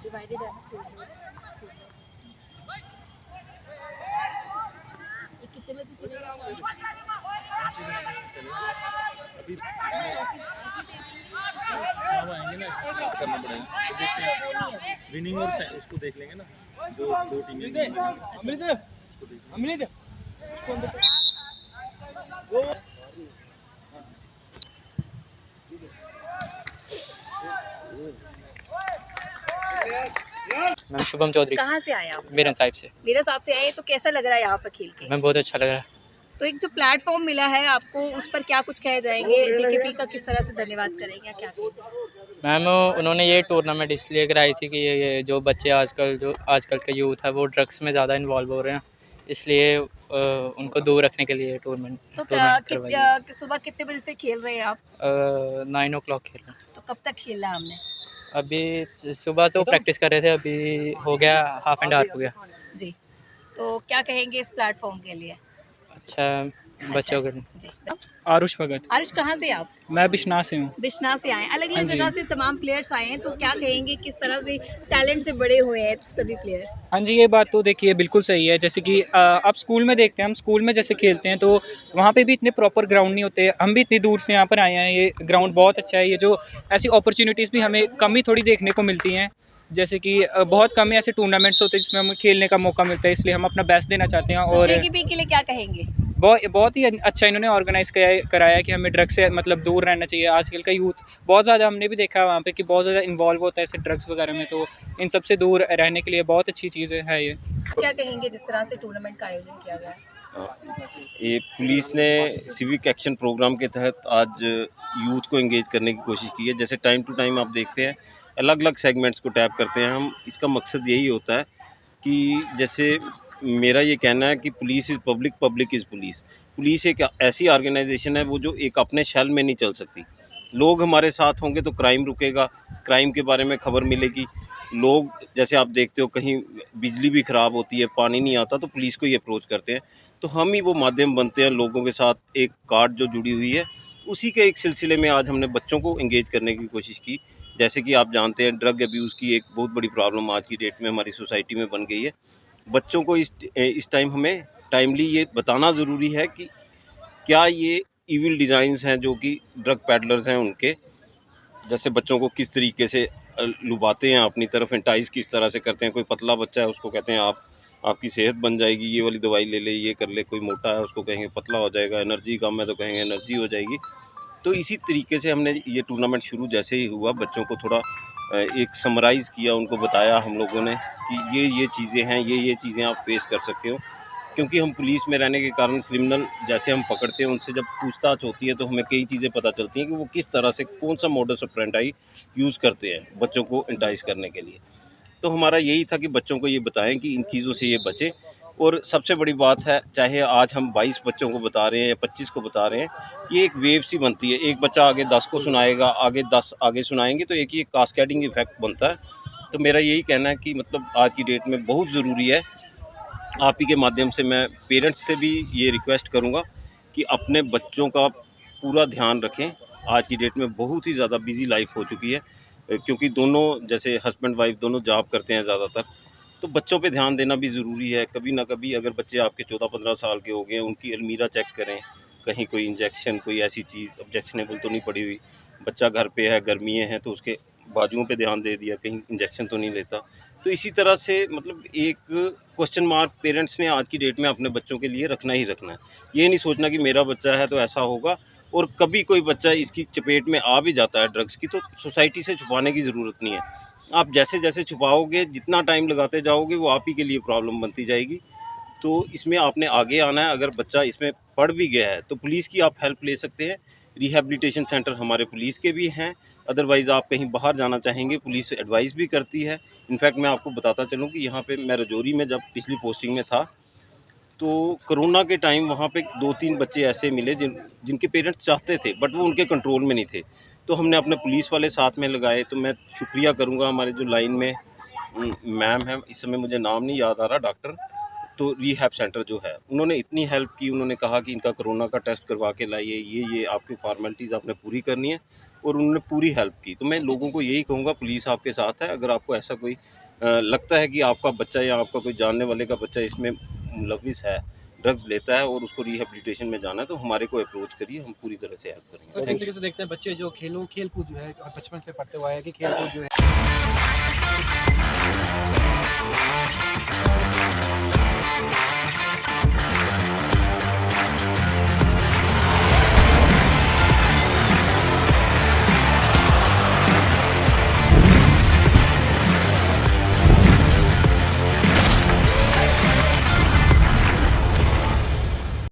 Divided है ना। ये कितने बजे चलेगा अभी ऑफिस ऐसे दे देंगे शाम आएंगे ना, करना पड़ेगा तो देखते हैं। विनिंग और उसको देख लेंगे ना, दो टीमें उसको देख लेंगे। मैं शुभम चौधरी। कहाँ से आए आप? मेरन साहिब से। मेरे हिसाब से आए, तो कैसा लग रहा है यहाँ पर खेल के? मैं बहुत अच्छा लग रहा है। तो एक जो प्लेटफॉर्म मिला है आपको, उस पर क्या कुछ कह जाएंगे? जेकेपी का किस तरह से धन्यवाद करेंगे, क्या कहेंगे? मैम उन्होंने ये टूर्नामेंट इसलिए कराई थी कि ये जो बच्चे आजकल का यूथ है वो ड्रग्स में ज़्यादा इन्वॉल्व हो रहे हैं, इसलिए उनको दूर रखने के लिए टूर्नामेंट तो करवाई है। सुबह कितने बजे से खेल रहे हैं आप? 9 o'clock खेल रहे हैं। तो कब तक खेला हमने? अभी सुबह तो प्रैक्टिस कर रहे थे, अभी हो गया हाफ एंड आवर हो गया। जी, तो क्या कहेंगे इस प्लेटफॉर्म के लिए? अच्छा बच्चों के जी, आरुष भगत। आरुष कहाँ से आप? मैं बिश्नाह से हूँ। बिश्नाह से आए, अलग हाँ अलग जी। जगह से तमाम प्लेयर्स आए हैं, तो क्या कहेंगे किस तरह से टैलेंट से बड़े हुए हैं सभी प्लेयर? हाँ जी, ये बात तो देखिए बिल्कुल सही है। जैसे कि आप स्कूल में देखते हैं, हम स्कूल में जैसे खेलते हैं तो वहाँ पे भी इतने प्रॉपर ग्राउंड नहीं होते। हम भी इतनी दूर से यहाँ पर आए हैं, ये ग्राउंड बहुत अच्छा है। ये जो ऐसी अपॉर्चुनिटीज़ भी हमें कम ही थोड़ी देखने को मिलती हैं। जैसे कि बहुत कम ही ऐसे टूर्नामेंट्स होते हैं जिसमें हमें खेलने का मौका मिलता है, इसलिए हम अपना बेस्ट देना चाहते हैं। तो और जेकेपी के लिए क्या कहेंगे? बहुत ही अच्छा इन्होंने ऑर्गेनाइज कराया कि हमें ड्रग्स से मतलब दूर रहना चाहिए। आजकल का यूथ बहुत ज़्यादा, हमने भी देखा है वहाँ पे कि बहुत ज़्यादा इन्वॉल्व होता है ऐसे ड्रग्स वगैरह में, तो इन सब से दूर रहने के लिए बहुत अच्छी चीज़ है ये। क्या कहेंगे जिस तरह से टूर्नामेंट का आयोजन किया गया है? ये पुलिस ने सिविक एक्शन प्रोग्राम के तहत आज यूथ को एंगेज करने की कोशिश की है। जैसे टाइम टू टाइम आप देखते हैं अलग अलग सेगमेंट्स को टैप करते हैं हम। इसका मकसद यही होता है कि जैसे मेरा ये कहना है कि police is public, public is police. Police एक ऐसी ऑर्गेनाइजेशन है वो जो एक अपने शेल में नहीं चल सकती। लोग हमारे साथ होंगे तो क्राइम रुकेगा, क्राइम के बारे में खबर मिलेगी। लोग जैसे आप देखते हो कहीं बिजली भी ख़राब होती है, पानी नहीं आता, तो पुलिस को ही अप्रोच करते हैं। तो हम ही वो माध्यम बनते हैं लोगों के साथ। एक कार्ड जो जुड़ी हुई है, उसी के एक सिलसिले में आज हमने बच्चों को एंगेज करने की कोशिश की। जैसे कि आप जानते हैं ड्रग अब्यूज़ की एक बहुत बड़ी प्रॉब्लम आज की डेट में हमारी सोसाइटी में बन गई है। बच्चों को इस टाइम हमें टाइमली ये बताना ज़रूरी है कि क्या ये इविल डिज़ाइंस हैं जो कि ड्रग पैडलर्स हैं उनके, जैसे बच्चों को किस तरीके से लुभाते हैं अपनी तरफ, एंटाइज किस तरह से करते हैं। कोई पतला बच्चा है उसको कहते हैं आपकी सेहत बन जाएगी, ये वाली दवाई ले ले, ये कर ले। कोई मोटा है उसको कहेंगे पतला हो जाएगा, एनर्जी कम है तो कहेंगे एनर्जी हो जाएगी। तो इसी तरीके से हमने ये टूर्नामेंट शुरू जैसे ही हुआ बच्चों को थोड़ा एक समराइज़ किया, उनको बताया हम लोगों ने कि ये चीज़ें हैं, ये चीज़ें आप फेस कर सकते हो। क्योंकि हम पुलिस में रहने के कारण क्रिमिनल जैसे हम पकड़ते हैं, उनसे जब पूछताछ होती है तो हमें कई चीज़ें पता चलती हैं कि वो किस तरह से कौन सा मोडस ऑपरेंडी यूज़ करते हैं बच्चों को एंटाइज करने के लिए। तो हमारा यही था कि बच्चों को ये बताएं कि इन चीज़ों से ये बचें। और सबसे बड़ी बात है, चाहे आज हम 22 बच्चों को बता रहे हैं या 25 को बता रहे हैं, ये एक वेव सी बनती है। एक बच्चा आगे 10 को सुनाएगा, आगे 10 आगे सुनाएंगे, तो एक ये कास्केडिंग इफेक्ट बनता है। तो मेरा यही कहना है कि मतलब आज की डेट में बहुत ज़रूरी है, आप ही के माध्यम से मैं पेरेंट्स से भी ये रिक्वेस्ट करूँगा कि अपने बच्चों का पूरा ध्यान रखें। आज की डेट में बहुत ही ज़्यादा बिज़ी लाइफ हो चुकी है, क्योंकि दोनों जैसे हस्बैंड वाइफ दोनों जॉब करते हैं ज़्यादातर, तो बच्चों पे ध्यान देना भी ज़रूरी है। कभी ना कभी अगर बच्चे आपके 14-15 साल के हो गए हैं, उनकी अलमीरा चेक करें, कहीं कोई इंजेक्शन कोई ऐसी चीज़ ऑब्जेक्शनेबल तो नहीं पड़ी हुई। बच्चा घर पे है, गर्मियाँ हैं, तो उसके बाजुओं पे ध्यान दे दिया, कहीं इंजेक्शन तो नहीं लेता। तो इसी तरह से मतलब एक क्वेश्चन मार्क पेरेंट्स ने आज की डेट में अपने बच्चों के लिए रखना ही रखना है। ये नहीं सोचना कि मेरा बच्चा है तो ऐसा होगा। और कभी कोई बच्चा इसकी चपेट में आ भी जाता है ड्रग्स की, तो सोसाइटी से छुपाने की ज़रूरत नहीं है। आप जैसे जैसे छुपाओगे, जितना टाइम लगाते जाओगे, वो आप ही के लिए प्रॉब्लम बनती जाएगी। तो इसमें आपने आगे आना है। अगर बच्चा इसमें पढ़ भी गया है तो पुलिस की आप हेल्प ले सकते हैं। रिहैबिलिटेशन सेंटर हमारे पुलिस के भी हैं। अदरवाइज़ आप कहीं बाहर जाना चाहेंगे, पुलिस एडवाइस भी करती है। इनफैक्ट मैं आपको बताता चलूँ कि यहाँ पे मैं रजौरी में जब पिछली पोस्टिंग में था, तो कोरोना के टाइम वहाँ पे 2-3 बच्चे ऐसे मिले जिनके पेरेंट्स चाहते थे बट वो उनके कंट्रोल में नहीं थे। तो हमने अपने पुलिस वाले साथ में लगाए। तो मैं शुक्रिया करूँगा हमारे जो लाइन में मैम हैं, इस समय मुझे नाम नहीं याद आ रहा, डॉक्टर, तो रिहैब सेंटर जो है, उन्होंने इतनी हेल्प की। उन्होंने कहा कि इनका कोरोना का टेस्ट करवा के लाइए, ये आपकी फॉर्मेलिटीज़ आपने पूरी करनी है। और उन्होंने पूरी हेल्प की। तो मैं लोगों को यही कहूँगा, पुलिस आपके साथ है। अगर आपको ऐसा कोई लगता है कि आपका बच्चा या आपका कोई जानने वाले का बच्चा इसमें मुलविस है, ड्रग्स लेता है और उसको रिहेबिलिटेशन में जाना है, तो हमारे को अप्रोच करिए, हम पूरी तरह से हेल्प करेंगे। सर, किस तरीके से देखते हैं बच्चे जो खेल कूद जो है बचपन से पढ़ते हुआ है कि खेल कूद जो है